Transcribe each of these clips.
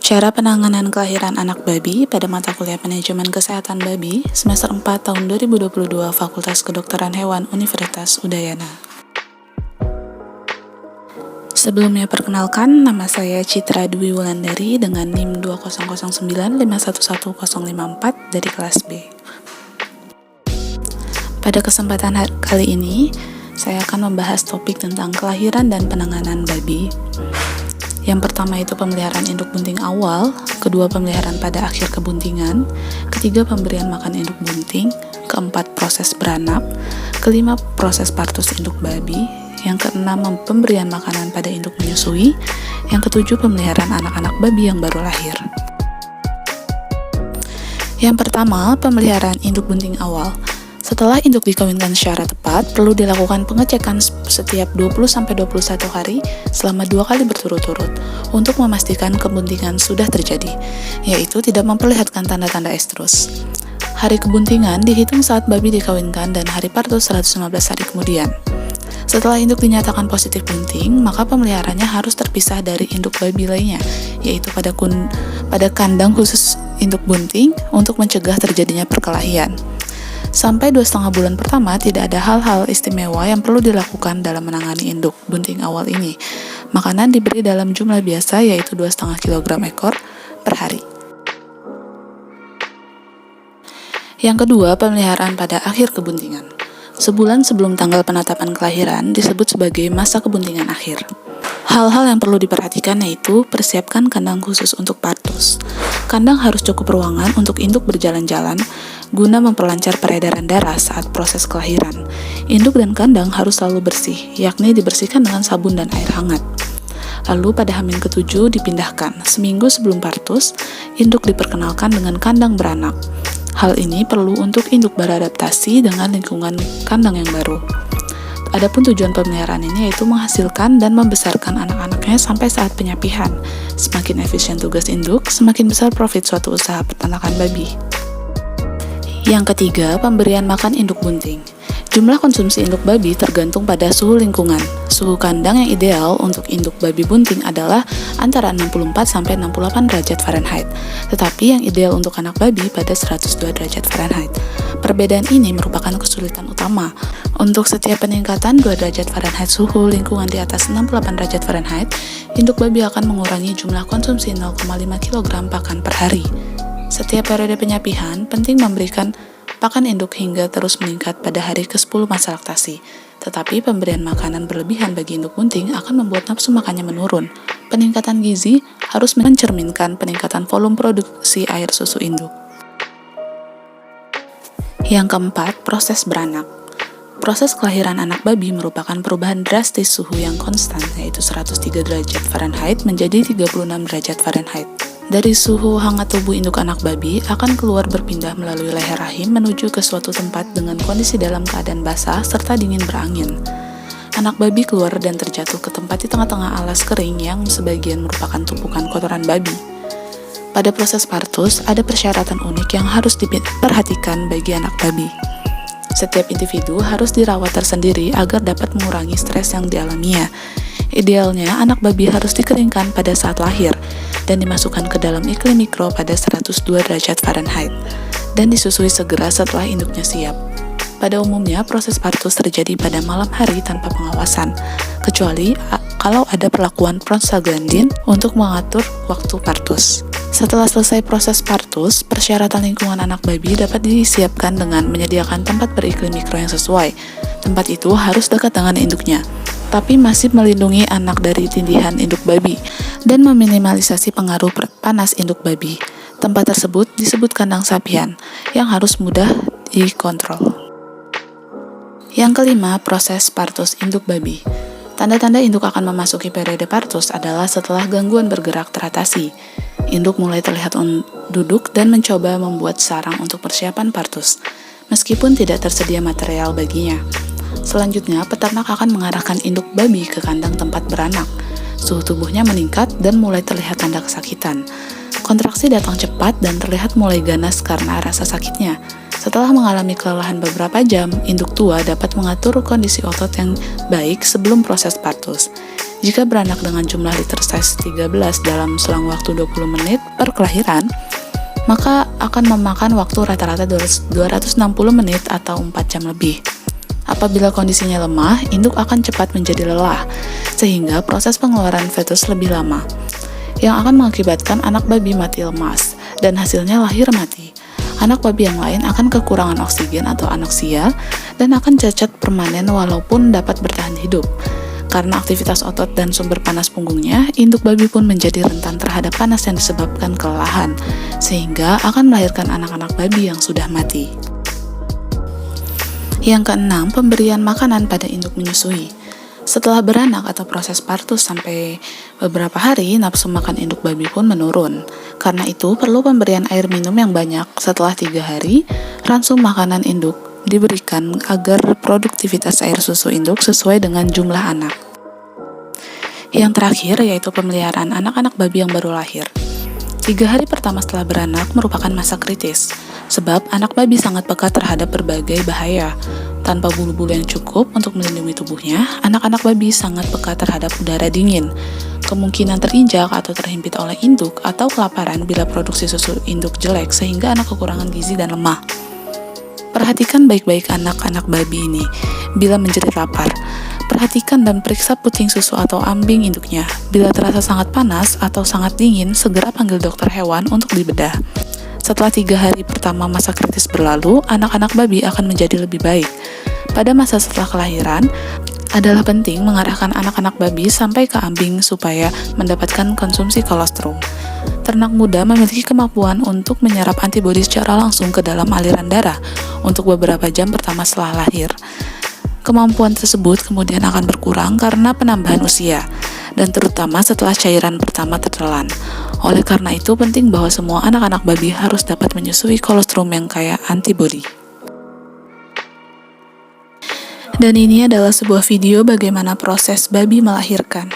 Cara penanganan kelahiran anak babi pada mata kuliah Manajemen Kesehatan Babi semester 4 tahun 2022 Fakultas Kedokteran Hewan Universitas Udayana. Sebelumnya perkenalkan, nama saya Citra Dwi Wulandari dengan NIM 20095110054 dari kelas B. Pada kesempatan kali ini, saya akan membahas topik tentang kelahiran dan penanganan babi. Yang pertama itu pemeliharaan induk bunting awal, kedua pemeliharaan pada akhir kebuntingan, ketiga pemberian makan induk bunting, keempat proses beranak, kelima proses partus induk babi, yang keenam pemberian makanan pada induk menyusui, yang ketujuh pemeliharaan anak-anak babi yang baru lahir. Yang pertama, pemeliharaan induk bunting awal. Setelah induk dikawinkan secara tepat, perlu dilakukan pengecekan setiap 20-21 hari selama 2 kali berturut-turut untuk memastikan kebuntingan sudah terjadi, yaitu tidak memperlihatkan tanda-tanda estrus. Hari kebuntingan dihitung saat babi dikawinkan dan hari partus 115 hari kemudian. Setelah induk dinyatakan positif bunting, maka pemeliharaannya harus terpisah dari induk babi lainnya, yaitu pada kandang khusus induk bunting untuk mencegah terjadinya perkelahian. Sampai 2,5 bulan pertama, tidak ada hal-hal istimewa yang perlu dilakukan dalam menangani induk bunting awal ini. Makanan diberi dalam jumlah biasa, yaitu 2,5 kg ekor per hari. Yang kedua, pemeliharaan pada akhir kebuntingan. Sebulan sebelum tanggal penetapan kelahiran disebut sebagai masa kebuntingan akhir. Hal-hal yang perlu diperhatikan yaitu persiapkan kandang khusus untuk partus. Kandang harus cukup ruangan untuk induk berjalan-jalan guna memperlancar peredaran darah saat proses kelahiran. Induk dan kandang harus selalu bersih, yakni dibersihkan dengan sabun dan air hangat. Lalu pada hamil ke-7 dipindahkan. Seminggu sebelum partus, induk diperkenalkan dengan kandang beranak. Hal ini perlu untuk induk beradaptasi dengan lingkungan kandang yang baru. Adapun tujuan pemeliharaan ini yaitu menghasilkan dan membesarkan anak-anaknya sampai saat penyapihan. Semakin efisien tugas induk, semakin besar profit suatu usaha peternakan babi. Yang ketiga, pemberian makan induk bunting. Jumlah konsumsi induk babi tergantung pada suhu lingkungan. Suhu kandang yang ideal untuk induk babi bunting adalah antara 64-68 derajat Fahrenheit, tetapi yang ideal untuk anak babi pada 102 derajat Fahrenheit. Perbedaan ini merupakan kesulitan utama. Untuk setiap peningkatan 2 derajat Fahrenheit suhu lingkungan di atas 68 derajat Fahrenheit, induk babi akan mengurangi jumlah konsumsi 0,5 kg pakan per hari. Setiap periode penyapihan, penting memberikan pakan induk hingga terus meningkat pada hari ke-10 masa laktasi. Tetapi pemberian makanan berlebihan bagi induk bunting akan membuat nafsu makannya menurun. Peningkatan gizi harus mencerminkan peningkatan volume produksi air susu induk. Yang keempat, proses beranak. Proses kelahiran anak babi merupakan perubahan drastis suhu yang konstan, yaitu 103 derajat Fahrenheit menjadi 36 derajat Fahrenheit. Dari suhu hangat tubuh induk anak babi akan keluar berpindah melalui leher rahim menuju ke suatu tempat dengan kondisi dalam keadaan basah serta dingin berangin. Anak babi keluar dan terjatuh ke tempat di tengah-tengah alas kering yang sebagian merupakan tumpukan kotoran babi. Pada proses partus, ada persyaratan unik yang harus diperhatikan bagi anak babi. Setiap individu harus dirawat tersendiri agar dapat mengurangi stres yang dialaminya. Idealnya, anak babi harus dikeringkan pada saat lahir dan dimasukkan ke dalam iklim mikro pada 102 derajat Fahrenheit dan disusui segera setelah induknya siap. Pada umumnya, proses partus terjadi pada malam hari tanpa pengawasan, kecuali kalau ada perlakuan prostaglandin untuk mengatur waktu partus. Setelah selesai proses partus, persyaratan lingkungan anak babi dapat disiapkan dengan menyediakan tempat beriklim mikro yang sesuai. Tempat itu harus dekat dengan induknya, tapi masih melindungi anak dari tindihan induk babi dan meminimalisasi pengaruh panas induk babi. Tempat tersebut disebut kandang sapian yang harus mudah dikontrol. Yang kelima, proses partus induk babi. Tanda-tanda induk akan memasuki periode partus adalah setelah gangguan bergerak teratasi. Induk mulai terlihat duduk dan mencoba membuat sarang untuk persiapan partus, meskipun tidak tersedia material baginya. Selanjutnya, peternak akan mengarahkan induk babi ke kandang tempat beranak. Suhu tubuhnya meningkat dan mulai terlihat tanda kesakitan. Kontraksi datang cepat dan terlihat mulai ganas karena rasa sakitnya. Setelah mengalami kelelahan beberapa jam, induk tua dapat mengatur kondisi otot yang baik sebelum proses partus. Jika beranak dengan jumlah liter-size 13 dalam selang waktu 20 menit per kelahiran, maka akan memakan waktu rata-rata 260 menit atau 4 jam lebih. Apabila kondisinya lemah, induk akan cepat menjadi lelah, sehingga proses pengeluaran fetus lebih lama, yang akan mengakibatkan anak babi mati lemas, dan hasilnya lahir mati. Anak babi yang lain akan kekurangan oksigen atau anoksia, dan akan cacat permanen walaupun dapat bertahan hidup. Karena aktivitas otot dan sumber panas punggungnya, induk babi pun menjadi rentan terhadap panas yang disebabkan kelelahan, sehingga akan melahirkan anak-anak babi yang sudah mati. Yang keenam, pemberian makanan pada induk menyusui. Setelah beranak atau proses partus sampai beberapa hari, nafsu makan induk babi pun menurun. Karena itu, perlu pemberian air minum yang banyak. Setelah 3 hari, ransum makanan induk diberikan agar produktivitas air susu induk sesuai dengan jumlah anak. Yang terakhir yaitu pemeliharaan anak-anak babi yang baru lahir. 3 hari pertama setelah beranak merupakan masa kritis, sebab anak babi sangat peka terhadap berbagai bahaya. Tanpa bulu-bulu yang cukup untuk melindungi tubuhnya, anak-anak babi sangat peka terhadap udara dingin. Kemungkinan terinjak atau terhimpit oleh induk atau kelaparan bila produksi susu induk jelek sehingga anak kekurangan gizi dan lemah. Perhatikan baik-baik anak-anak babi ini bila menjerit lapar. Perhatikan dan periksa puting susu atau ambing induknya. Bila terasa sangat panas atau sangat dingin, segera panggil dokter hewan untuk dibedah. Setelah 3 hari pertama masa kritis berlalu, anak-anak babi akan menjadi lebih baik. Pada masa setelah kelahiran, adalah penting mengarahkan anak-anak babi sampai ke ambing supaya mendapatkan konsumsi kolostrum. Ternak muda memiliki kemampuan untuk menyerap antibodi secara langsung ke dalam aliran darah untuk beberapa jam pertama setelah lahir. Kemampuan tersebut kemudian akan berkurang karena penambahan usia, dan terutama setelah cairan pertama tertelan. Oleh karena itu, penting bahwa semua anak-anak babi harus dapat menyusui kolostrum yang kaya antibodi. Dan ini adalah sebuah video bagaimana proses babi melahirkan.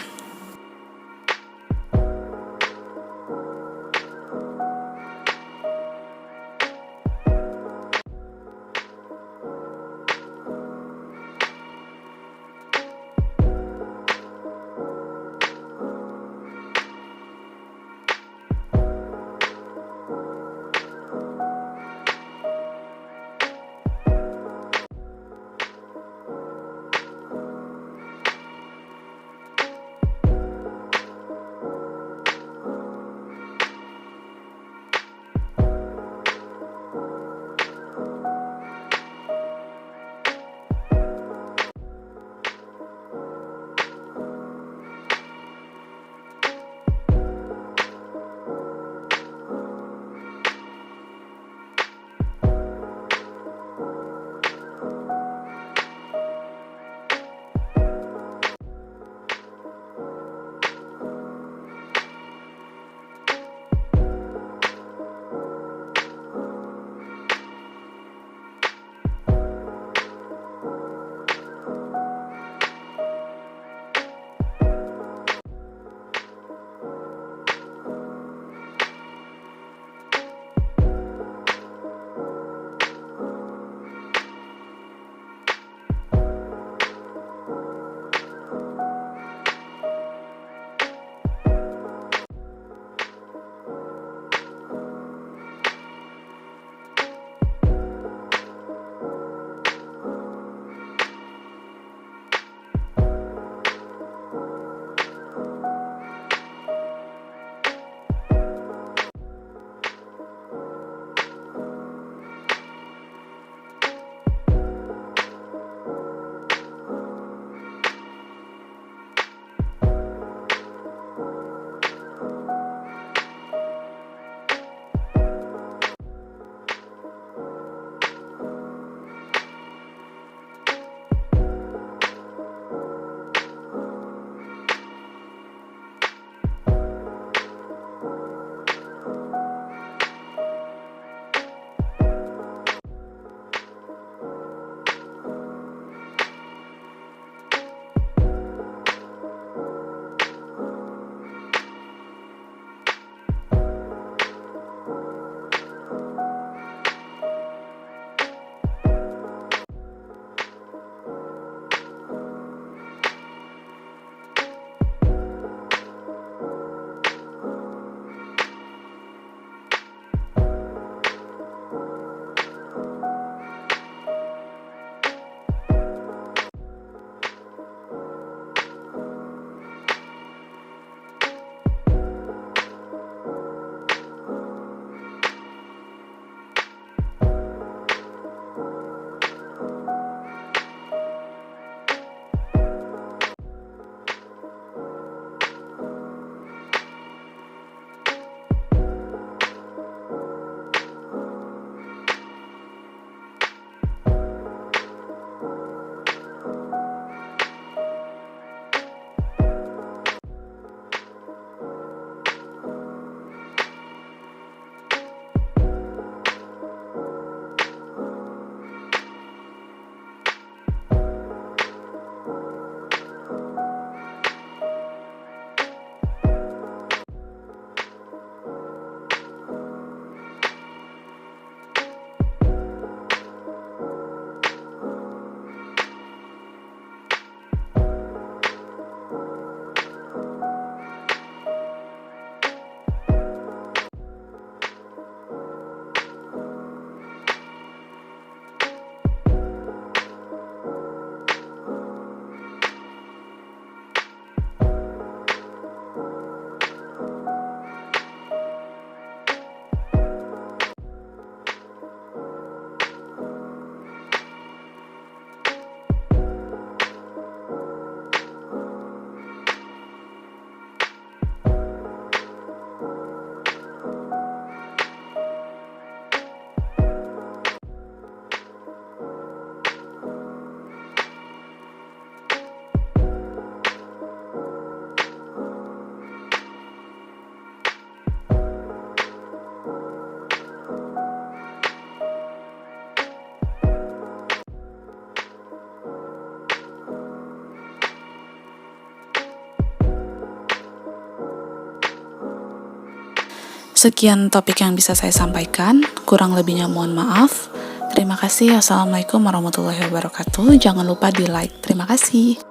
Sekian topik yang bisa saya sampaikan, kurang lebihnya mohon maaf. Terima kasih. Assalamualaikum warahmatullahi wabarakatuh. Jangan lupa di like. Terima kasih.